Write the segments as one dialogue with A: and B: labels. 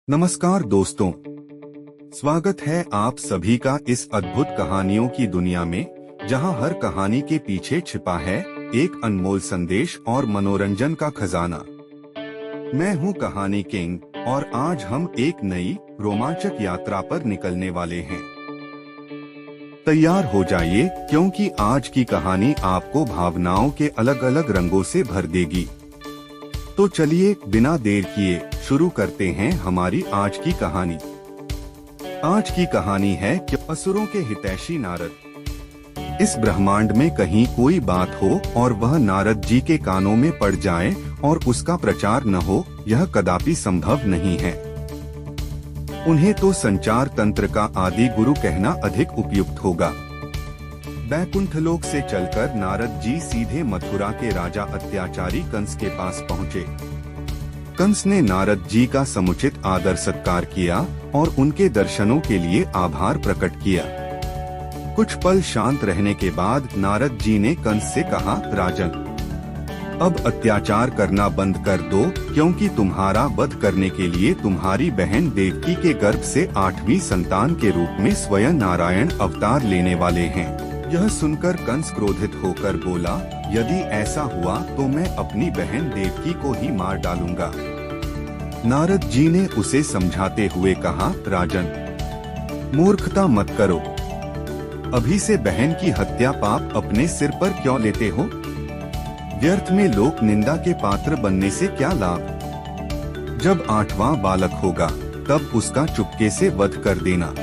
A: नमस्कार दोस्तों, स्वागत है आप सभी का इस अद्भुत कहानियों की दुनिया में, जहां हर कहानी के पीछे छिपा है एक अनमोल संदेश और मनोरंजन का खजाना। मैं हूं कहानी किंग और आज हम एक नई रोमांचक यात्रा पर निकलने वाले हैं। तैयार हो जाइए, क्योंकि आज की कहानी आपको भावनाओं के अलग अलग रंगों से भर देगी। तो चलिए बिना देर किए शुरू करते हैं हमारी आज की कहानी। आज की कहानी है कि असुरों के हितैषी नारद। इस ब्रह्मांड में कहीं कोई बात हो और वह नारद जी के कानों में पड़ जाए और उसका प्रचार न हो, यह कदापि संभव नहीं है। उन्हें तो संचार तंत्र का आदि गुरु कहना अधिक उपयुक्त होगा। बैकुंठ लोक से चलकर नारद जी सीधे मथुरा के राजा अत्याचारी कंस के पास पहुँचे। कंस ने नारद जी का समुचित आदर सत्कार किया और उनके दर्शनों के लिए आभार प्रकट किया। कुछ पल शांत रहने के बाद नारद जी ने कंस से कहा, राजन, अब अत्याचार करना बंद कर दो, क्योंकि तुम्हारा वध करने के लिए तुम्हारी बहन देवकी के गर्भ से 8वीं संतान के रूप में स्वयं नारायण अवतार लेने वाले हैं। यह सुनकर कंस क्रोधित होकर बोला, यदि ऐसा हुआ तो मैं अपनी बहन देवकी को ही मार डालूंगा। नारद जी ने उसे समझाते हुए कहा, राजन, मूर्खता मत करो। अभी से बहन की हत्या पाप अपने सिर पर क्यों लेते हो? व्यर्थ में लोक निंदा के पात्र बनने से क्या लाभ? जब 8वां बालक होगा तब उसका चुपके से वध कर देना।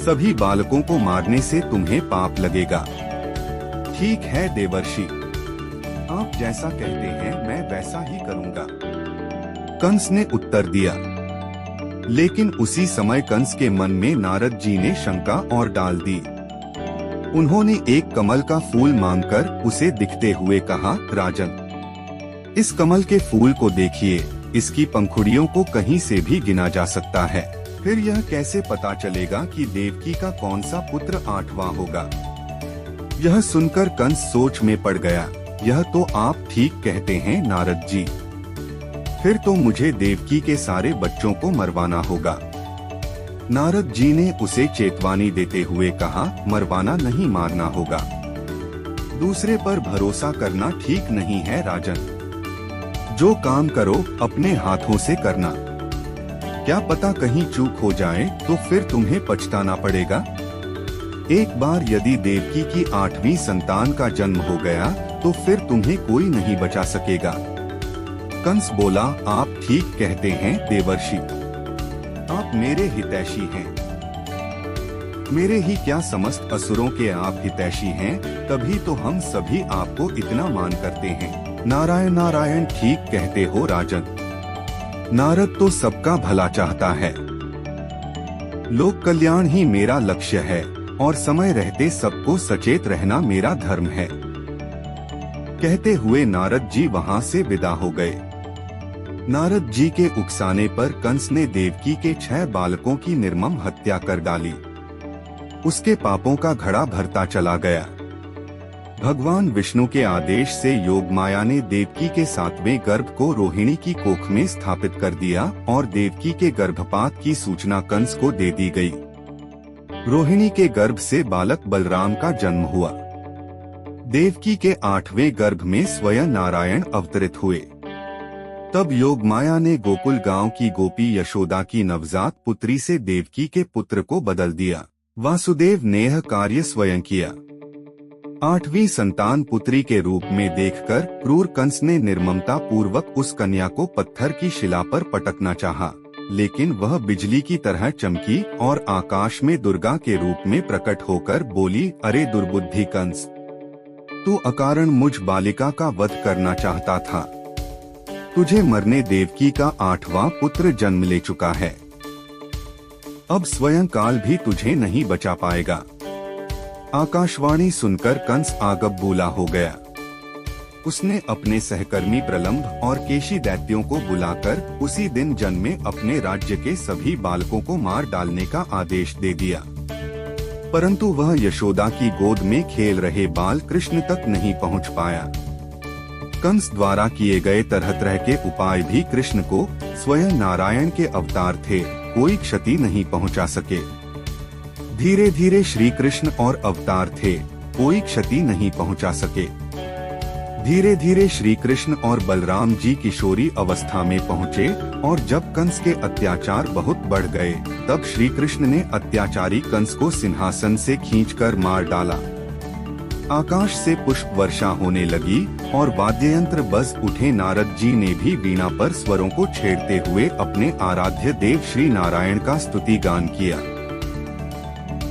A: सभी बालकों को मारने से तुम्हें पाप लगेगा। ठीक है देवर्षि, आप जैसा कहते हैं मैं वैसा ही करूंगा, कंस ने उत्तर दिया। लेकिन उसी समय कंस के मन में नारद जी ने शंका और डाल दी। उन्होंने एक कमल का फूल मांगकर उसे दिखते हुए कहा, राजन, इस कमल के फूल को देखिए, इसकी पंखुड़ियों को कहीं से भी गिना जा सकता है। फिर यह कैसे पता चलेगा कि देवकी का कौन सा पुत्र 8वां होगा? यह सुनकर कंस सोच में पड़ गया। यह तो आप ठीक कहते हैं नारद जी, फिर तो मुझे देवकी के सारे बच्चों को मरवाना होगा। नारद जी ने उसे चेतावनी देते हुए कहा, मरवाना नहीं, मारना होगा। दूसरे पर भरोसा करना ठीक नहीं है राजन। जो काम करो अपने हाथों से करना। क्या पता कहीं चूक हो जाए तो फिर तुम्हें पछताना पड़ेगा। एक बार यदि देवकी की 8वीं संतान का जन्म हो गया तो फिर तुम्हें कोई नहीं बचा सकेगा। कंस बोला, आप ठीक कहते हैं देवर्षि, आप मेरे हितैषी हैं। मेरे ही क्या, समस्त असुरों के आप हितैषी हैं, तभी तो हम सभी आपको इतना मान करते हैं। नारायण नारायण, ठीक कहते हो राजन। नारद तो सबका भला चाहता है। लोक कल्याण ही मेरा लक्ष्य है और समय रहते सबको सचेत रहना मेरा धर्म है। कहते हुए नारद जी वहां से विदा हो गए। नारद जी के उकसाने पर कंस ने देवकी के 6 बालकों की निर्मम हत्या कर डाली। उसके पापों का घड़ा भरता चला गया। भगवान विष्णु के आदेश से योगमाया ने देवकी के 7वें गर्भ को रोहिणी की कोख में स्थापित कर दिया और देवकी के गर्भपात की सूचना कंस को दे दी गई। रोहिणी के गर्भ से बालक बलराम का जन्म हुआ। देवकी के 8वें गर्भ में स्वयं नारायण अवतरित हुए। तब योगमाया ने गोकुल गांव की गोपी यशोदा की नवजात पुत्री से देवकी के पुत्र को बदल दिया। वासुदेव ने यह कार्य स्वयं किया। 8वीं संतान पुत्री के रूप में देखकर क्रूर कंस ने निर्ममता पूर्वक उस कन्या को पत्थर की शिला पर पटकना चाहा, लेकिन वह बिजली की तरह चमकी और आकाश में दुर्गा के रूप में प्रकट होकर बोली, अरे दुर्बुद्धि कंस, तू अकारण मुझ बालिका का वध करना चाहता था। तुझे मरने देवकी का 8वां पुत्र जन्म ले चुका है। अब स्वयं काल भी तुझे नहीं बचा पाएगा। आकाशवाणी सुनकर कंस आगब बूला हो गया। उसने अपने सहकर्मी प्रलंब और केशी दैत्यों को बुलाकर उसी दिन जन्मे अपने राज्य के सभी बालकों को मार डालने का आदेश दे दिया। परंतु वह यशोदा की गोद में खेल रहे बाल कृष्ण तक नहीं पहुंच पाया। कंस द्वारा किए गए तरह तरह के उपाय भी कृष्ण को स्वयं नारायण के अवतार थे, कोई क्षति नहीं पहुंचा सके। धीरे धीरे श्री कृष्ण और अवतार थे, कोई क्षति नहीं पहुंचा सके। धीरे धीरे श्री कृष्ण और बलराम जी किशोरी अवस्था में पहुँचे और जब कंस के अत्याचार बहुत बढ़ गए, तब श्री कृष्ण ने अत्याचारी कंस को सिंहासन से खींचकर मार डाला। आकाश से पुष्प वर्षा होने लगी और वाद्ययंत्र बज उठे। नारद जी ने भी वीणा पर स्वरों को छेड़ते हुए अपने आराध्य देव श्री नारायण का स्तुति गान किया।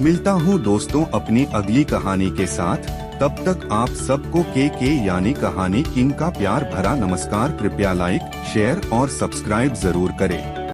A: मिलता हूँ दोस्तों अपनी अगली कहानी के साथ, तब तक आप सबको के यानी कहानी किंग का प्यार भरा नमस्कार। कृपया लाइक, शेयर और सब्सक्राइब जरूर करें।